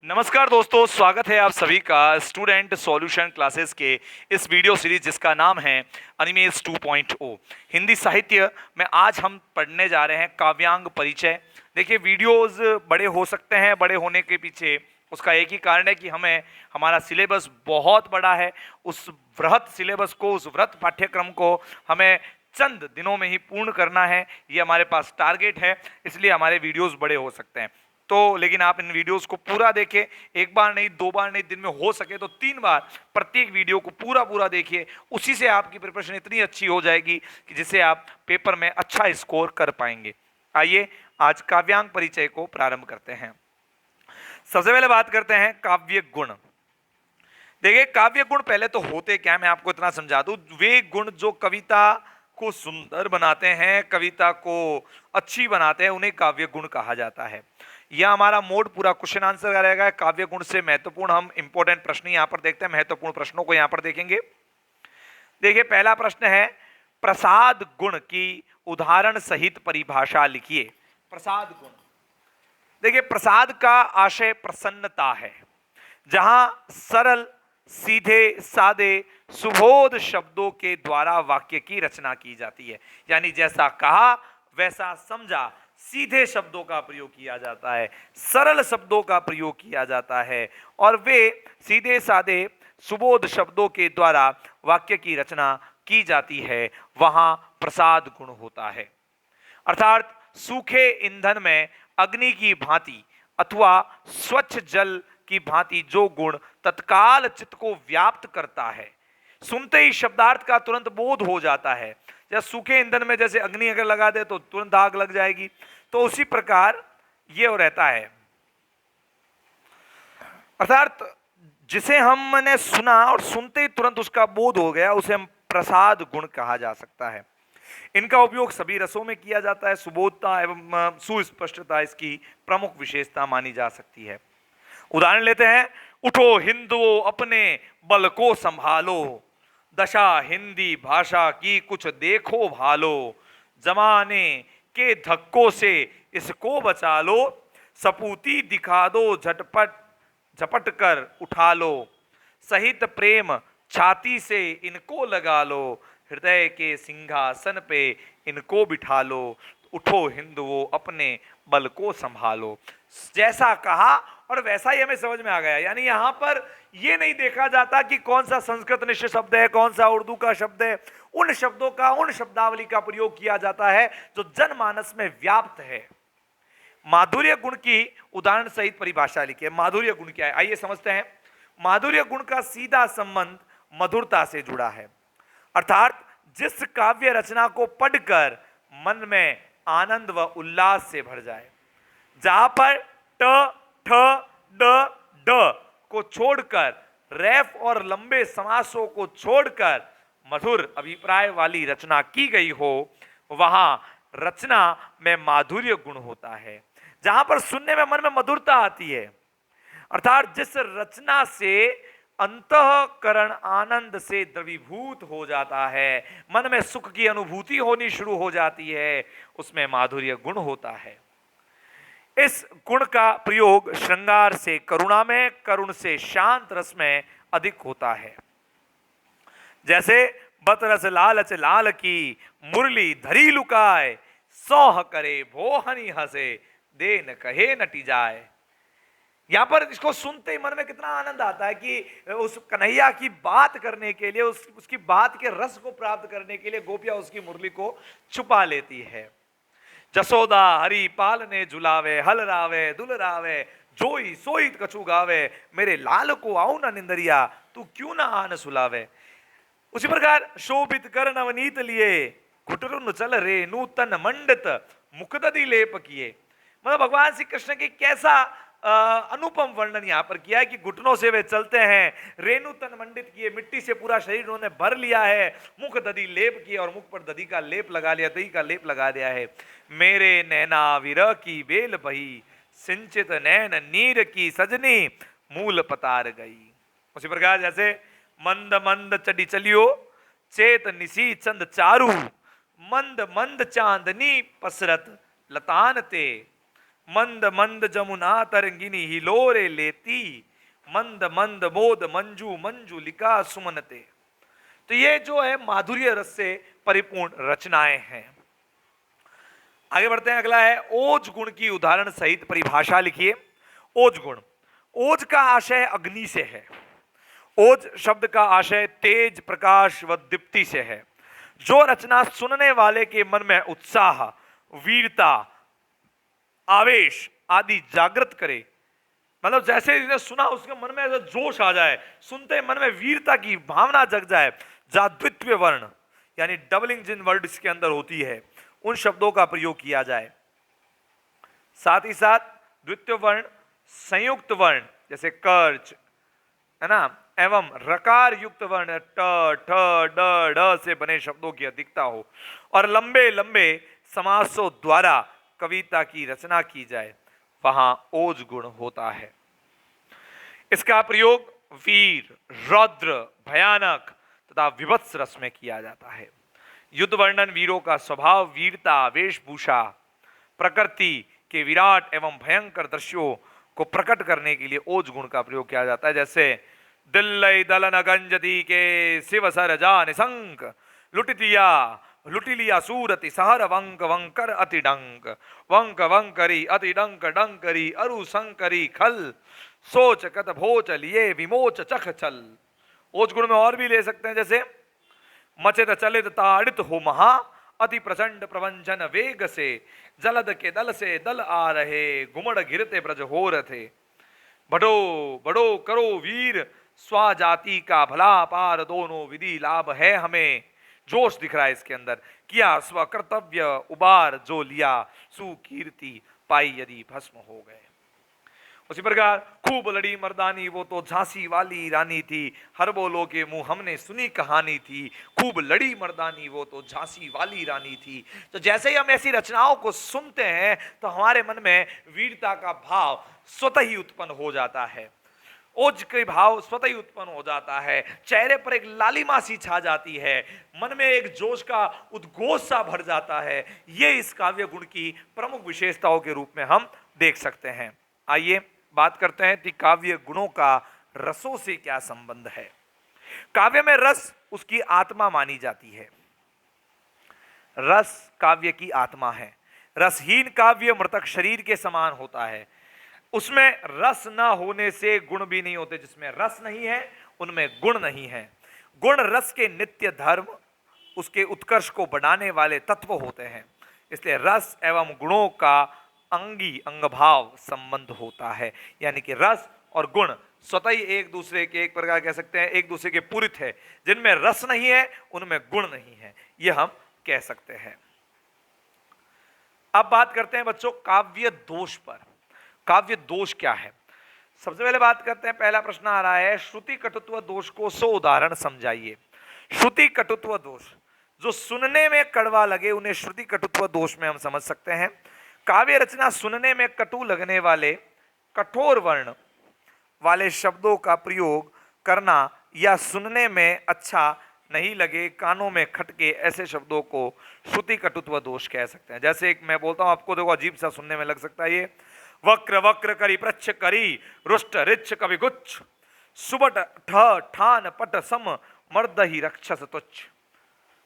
नमस्कार दोस्तों, स्वागत है आप सभी का स्टूडेंट सॉल्यूशन क्लासेस के इस वीडियो सीरीज जिसका नाम है अनिमेष 2.0 हिंदी साहित्य में। आज हम पढ़ने जा रहे हैं काव्यांग परिचय। देखिए, वीडियोस बड़े हो सकते हैं, बड़े होने के पीछे उसका एक ही कारण है कि हमारा सिलेबस बहुत बड़ा है। उस वृहत सिलेबस को, उस वृहत पाठ्यक्रम को हमें चंद दिनों में ही पूर्ण करना है। ये हमारे पास टारगेट है, इसलिए हमारे वीडियोस बड़े हो सकते हैं। तो लेकिन आप इन वीडियोस को पूरा देखें, एक बार नहीं, दो बार नहीं, दिन में हो सके तो 3 बार प्रत्येक वीडियो को पूरा देखिए। उसी से आपकी प्रिपरेशन इतनी अच्छी हो जाएगी कि जिससे आप पेपर में अच्छा स्कोर कर पाएंगे। आइए आज काव्यांग परिचय को प्रारंभ करते हैं। सबसे पहले बात करते हैं काव्य गुण। देखिए, काव्य गुण पहले तो होते क्या, मैं आपको इतना समझा दूं। वे गुण जो कविता को सुंदर बनाते हैं, कविता को अच्छी बनाते हैं, उन्हें काव्य गुण कहा जाता है। यह हमारा मोड पूरा क्वेश्चन आंसर रहेगा। काव्य गुण से महत्वपूर्ण हम इंपॉर्टेंट प्रश्न यहां पर देखते हैं, महत्वपूर्ण प्रश्नों को यहां पर देखेंगे। देखिए, पहला प्रश्न है, प्रसाद गुण की उदाहरण सहित परिभाषा लिखिए। प्रसाद गुण, देखिए प्रसाद का आशय प्रसन्नता है। जहां सरल, सीधे, सादे, सुबोध शब्दों के द्वारा वाक्य की रचना की जाती है। यानी जैसा कहा वैसा समझा, सीधे शब्दों का प्रयोग किया जाता है, सरल शब्दों का प्रयोग किया जाता है और वे सीधे सादे सुबोध शब्दों के द्वारा वाक्य की रचना की जाती है। वहां प्रसाद गुण होता है। अर्थात सूखे ईंधन में अग्नि की भांति अथवा स्वच्छ जल की भांति जो गुण तत्काल चित्त को व्याप्त करता है, सुनते ही शब्दार्थ का तुरंत बोध हो जाता है। जैसे सूखे ईंधन में जैसे अग्नि अगर लगा दे तो तुरंत आग लग जाएगी, तो उसी प्रकार ये रहता है। अर्थात जिसे हमने सुना और सुनते ही तुरंत उसका बोध हो गया, उसे हम प्रसाद गुण कहा जा सकता है। इनका उपयोग सभी रसों में किया जाता है। सुबोधता एवं सुस्पष्टता इसकी प्रमुख विशेषता मानी जा सकती है। उदाहरण लेते हैं, उठो हिंदुओं अपने बल को संभालो, दशा हिंदी भाषा की कुछ देखो भालो, जमाने के धक्कों से इसको बचा लो, सपूती दिखा दो झटपट झपट कर उठा लो, सहित प्रेम छाती से इनको लगा लो, हृदय के सिंहासन पे इनको बिठा लो, उठो हिंदुओं अपने बल को संभालो। जैसा कहा और वैसा ही हमें समझ में आ गया। यानी यहां पर यह नहीं देखा जाता कि कौन सा संस्कृत निश्चित शब्द है, कौन सा उर्दू का शब्द है। उन शब्दों का, उन शब्दावली का प्रयोग किया जाता है जो जनमानस में व्याप्त है। माधुर्य गुण की उदाहरण सहित परिभाषा लिखिए। माधुर्य गुण क्या है, आइए समझते हैं। माधुर्य गुण का सीधा संबंध मधुरता से जुड़ा है। अर्थात जिस काव्य रचना को पढ़कर मन में आनंद व उल्लास से भर जाए, जहां पर ट, ठ, ड, ड को छोड़कर, रैफ और लंबे समासों को छोड़कर मधुर अभिप्राय वाली रचना की गई हो, वहां रचना में माधुर्य गुण होता है। जहां पर सुनने में मन में मधुरता आती है, अर्थात जिस रचना से अंतःकरण आनंद से द्रवीभूत हो जाता है, मन में सुख की अनुभूति होनी शुरू हो जाती है, उसमें माधुर्य गुण होता है। इस गुण का प्रयोग श्रृंगार से करुणा में, करुण से शांत रस में अधिक होता है। जैसे बतरस लालच लाल की मुरली धरी लुकाए, सौह करे भोहनी हंसे दे न कहे नटी जाए। यहां पर इसको सुनते ही मन में कितना आनंद आता है कि उस कन्हैया की बात करने के लिए, उसकी बात के रस को प्राप्त करने के लिए गोपियां उसकी मुरली को छुपा लेती है। जसोदा हरि पालने झुलावे, हल रावे दुलरावे, जोई सोई कछु गावे, मेरे लाल को आओ ना निंदरिया, तू क्यों ना आन सुलावे। उसी प्रकार शोभित कर नवनीत लिए, घुटरुन चल रे नूतन मंडित मुखदधि लेप किए। मतलब भगवान श्री कृष्ण की कैसा अनुपम वर्णन यहां पर किया है कि घुटनों से वे चलते हैं, रेणु तन मंडित किए, मिट्टी से पूरा शरीर उन्होंने भर लिया है, मुख दधि लेप किए और मुख पर दधि का लेप लगा लिया, दही का लेप लगा दिया है। मेरे नैना विरह की बेल बही, सिंचित नैन नीर की सजनी मूल पतार गई। उसी प्रकार जैसे मंद मंद चढ़ी चलियो, चेत निसी चंद चारू, मंद मंद चांदनी पसरत लतान ते, मंद मंद जमुना तरंगिनी हिलोरे लेती, मंद मंद मोद मंजू मंजुलिका सुमनते। तो ये जो है माधुर्य रस से परिपूर्ण रचनाएं हैं। आगे बढ़ते हैं, अगला है ओज गुण की उदाहरण सहित परिभाषा लिखिए। ओज गुण, ओज का आशय अग्नि से है। ओज शब्द का आशय तेज, प्रकाश व दीप्ति से है। जो रचना सुनने वाले के मन में उत्साह, वीरता, आवेश आदि जागृत करे, मतलब जैसे इसने सुना उसके मन में ऐसा जोश आ जाए, सुनते मन में वीरता की भावना जग जाए, जाद्वित्व वर्ण यानी डबलिंग जिन वर्ड इसके अंदर होती है, उन शब्दों का प्रयोग किया जाए। साथ ही साथ द्वितीय वर्ण, संयुक्त वर्ण जैसे कर्च है ना, एवं रकार युक्त वर्ण ट, ठ, ड, ढ से बने शब्दों की अधिकता हो और लंबे लंबे समासों द्वारा कविता की रचना की जाए, वहां ओज गुण होता है। इसका प्रयोग वीर, रौद्र, भयानक तथा विभत्स रस में किया जाता है। युद्ध वर्णन वीरों का स्वभाव, वीरता, वेशभूषा, प्रकृति के विराट एवं भयंकर दृश्यों को प्रकट करने के लिए ओज गुण का प्रयोग किया जाता है। जैसे दिल्लई दलन गंजती के शिव सर जा निसंक, लुट लिया सूरति सहर वंक वंकर अति डंक, वंक वंकरी अति डंक डंकरी अरु संकरी खल, सोच कत भोच लिए विमोच चख चल। ओज गुण में और भी ले सकते हैं, जैसे मचित चलित ताड़ित हो महा, अति प्रचंड प्रवंचन वेग से, जलद के दल से दल आ रहे, घुमड़ घिरते ब्रज हो रथे। बड़ो बड़ो करो वीर, स्वाजाति का भला पार दोनों विधि लाभ है हमें। जोश दिख रहा है इसके अंदर। किया स्व कर्तव्य उबार जो लिया, सुकीर्ति पाई यदि भस्म हो गए। उसी प्रकार खूब लड़ी मर्दानी वो तो झांसी वाली रानी थी, हर बोलो के मुंह हमने सुनी कहानी थी। खूब लड़ी मर्दानी वो तो झांसी वाली रानी थी। तो जैसे ही हम ऐसी रचनाओं को सुनते हैं तो हमारे मन में वीरता का भाव स्वतः ही उत्पन्न हो जाता है, ओज के भाव स्वतः ही उत्पन्न हो जाता है, चेहरे पर एक लालिमा सी छा जाती है, मन में एक जोश का उद्घोष सा भर जाता है। ये इस काव्य गुण की प्रमुख विशेषताओं के रूप में हम देख सकते हैं। आइए बात करते हैं कि काव्य गुणों का रसों से क्या संबंध है। काव्य में रस उसकी आत्मा मानी जाती है। रस काव्य की आत्मा है। रसहीन काव्य मृतक शरीर के समान होता है। उसमें रस ना होने से गुण भी नहीं होते। जिसमें रस नहीं है उनमें गुण नहीं है। गुण रस के नित्य धर्म, उसके उत्कर्ष को बढ़ाने वाले तत्व होते हैं। इसलिए रस एवं गुणों का अंगी अंगभाव संबंध होता है, यानी कि रस और गुण स्वतः ही एक दूसरे के, एक प्रकार कह सकते हैं, एक दूसरे के पूरक है। जिनमें रस नहीं है उनमें गुण नहीं है, यह हम कह सकते हैं। अब बात करते हैं बच्चों काव्य दोष पर। काव्य दोष क्या है? सबसे पहले बात करते हैं, पहला प्रश्न आ रहा है, श्रुति कटुत्व दोष को 100 उदाहरण समझाइए। श्रुति कटुत्व दोष, जो सुनने में कड़वा लगे उन्हें श्रुति कटुत्व दोष में हम समझ सकते हैं। काव्य रचना सुनने में कटु लगने वाले, कठोर वर्ण वाले शब्दों का प्रयोग करना या सुनने में अच्छा नहीं लगे, कानों में खटके, ऐसे शब्दों को श्रुति कटुत्व दोष कह सकते हैं। जैसे एक मैं बोलता हूं आपको, देखो अजीब सा सुनने में लग सकता है ये, वक्र वक्र करी प्रच्छ करी, रुष्ट रिच्छ कवि गुच्छ, सुबट ठ ठान पट सम मर्द ही रक्षस तुच्छ,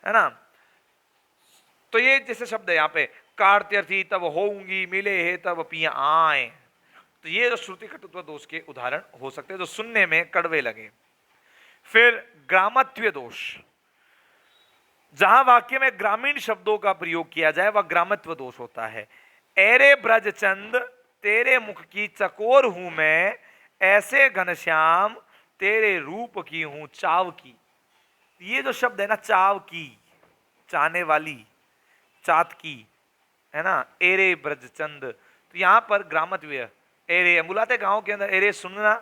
है ना। तो ये जैसे शब्द है यहाँ पे, कार्त्यर्थी तब होंगी मिले है तब पिया आए। तो ये जो श्रुति कटुत्व दोष के उदाहरण हो सकते हैं जो सुनने में कड़वे लगे। फिर ग्रामत्व दोष, जहां वाक्य में ग्रामीण शब्दों का प्रयोग किया जाए वह ग्रामत्व दोष होता है। एरे ब्रजचंद तेरे मुख की चकोर हूं मैं, ऐसे घनश्याम तेरे रूप की हूं चाव की। ये जो शब्द है ना, चाव की, चाहने वाली, चात की, है ना, एरे ब्रजचंद, तो यहां पर ग्रामत्व, एरे हम बुलाते गांव के अंदर, एरे सुनना,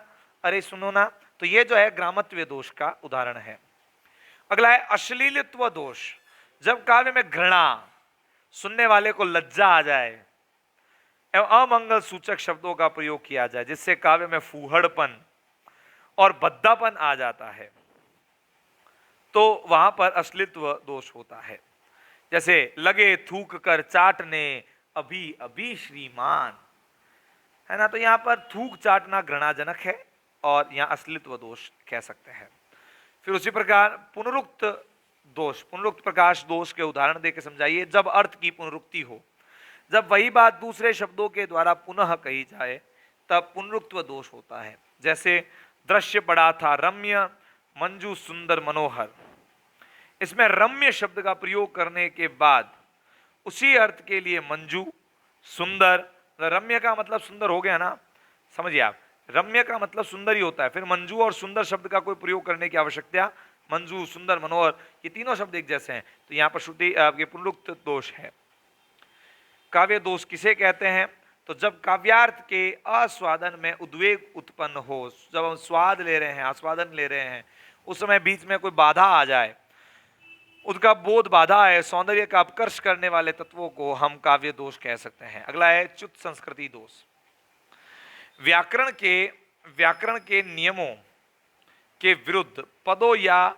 अरे सुनो ना, तो ये जो है ग्रामत्व दोष का उदाहरण है। अगला है अश्लीलत्व दोष, जब काव्य में घृणा, सुनने वाले को लज्जा आ जाए एवं अमंगल सूचक शब्दों का प्रयोग किया जाए, जिससे काव्य में फूहड़पन और भद्दापन आ जाता है, तो वहां पर अश्लीलत्व दोष होता है। जैसे लगे थूक कर चाटने अभी अभी श्रीमान, है ना। तो यहाँ पर थूक चाटना घृणाजनक है और यहाँ अश्लीलत्व दोष कह सकते हैं। फिर उसी प्रकार पुनरुक्त दोष, पुनरुक्त प्रकाश दोष के उदाहरण देके समझाइए। जब अर्थ की पुनरुक्ति हो, जब वही बात दूसरे शब्दों के द्वारा पुनः कही जाए तब पुनरुक्त्व दोष होता है। जैसे दृश्य पड़ा था रम्य, मंजू सुंदर मनोहर। इसमें रम्य शब्द का प्रयोग करने के बाद उसी अर्थ के लिए मंजू, सुंदर, रम्य का मतलब सुंदर हो गया ना, समझिए आप, रम्य का मतलब सुंदर ही होता है। फिर मंजू और सुंदर शब्द का कोई प्रयोग करने की आवश्यकता, मंजू, सुंदर, मनोहर, ये तीनों शब्द एक जैसे हैं, तो यहाँ पर श्रुति आपके पुनरुक्त दोष है। काव्य दोष किसे कहते हैं? तो जब काव्यार्थ के आस्वादन में उद्वेग उत्पन्न हो, जब हम स्वाद ले रहे हैं, आस्वादन ले रहे हैं, उस समय बीच में कोई बाधा आ जाए, उसका बोध बाधा है, सौंदर्य का अपकर्ष करने वाले तत्वों को हम काव्य दोष कह सकते हैं। अगला है च्युत संस्कृति दोष। व्याकरण के नियमों के विरुद्ध पदों या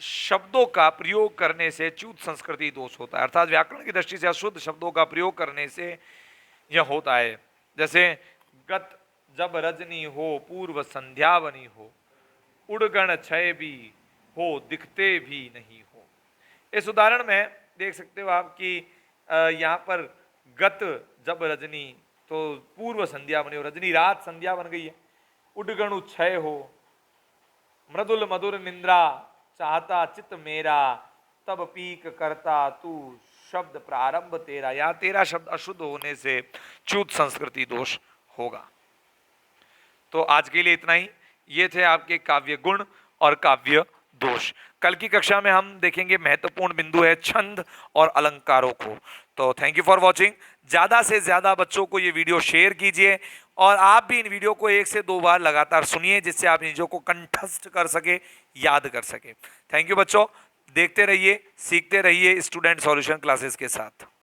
शब्दों का प्रयोग करने से च्युत संस्कृति दोष होता है। अर्थात व्याकरण की दृष्टि से अशुद्ध शब्दों का प्रयोग करने से यह होता है। जैसे गत जब रजनी हो, पूर्व संध्या बनी हो, उड़गण छय भी हो, दिखते भी नहीं हो। इस उदाहरण में देख सकते हो आप कि यहाँ पर गत जब रजनी, तो पूर्व संध्या बनी हो, रजनी रात संध्या बन गई है। उड़गण छय हो, मृदुल मधुर निंद्रा, चाहता चित मेरा, तब पीक करता तू, शब्द प्रारंभ तेरा। यहाँ तेरा शब्द अशुद्ध होने से च्युत संस्कृति दोष होगा। तो आज के लिए इतना ही। ये थे आपके काव्य गुण और काव्य दोष। कल की कक्षा में हम देखेंगे महत्वपूर्ण बिंदु है छंद और अलंकारों को। तो थैंक यू फॉर वॉचिंग। ज़्यादा से ज़्यादा बच्चों को ये वीडियो शेयर कीजिए और आप भी इन वीडियो को 1 से 2 बार लगातार सुनिए, जिससे आप चीज़ों को कंठस्थ कर सके, याद कर सके। थैंक यू बच्चों, देखते रहिए, सीखते रहिए स्टूडेंट सॉल्यूशन क्लासेस के साथ।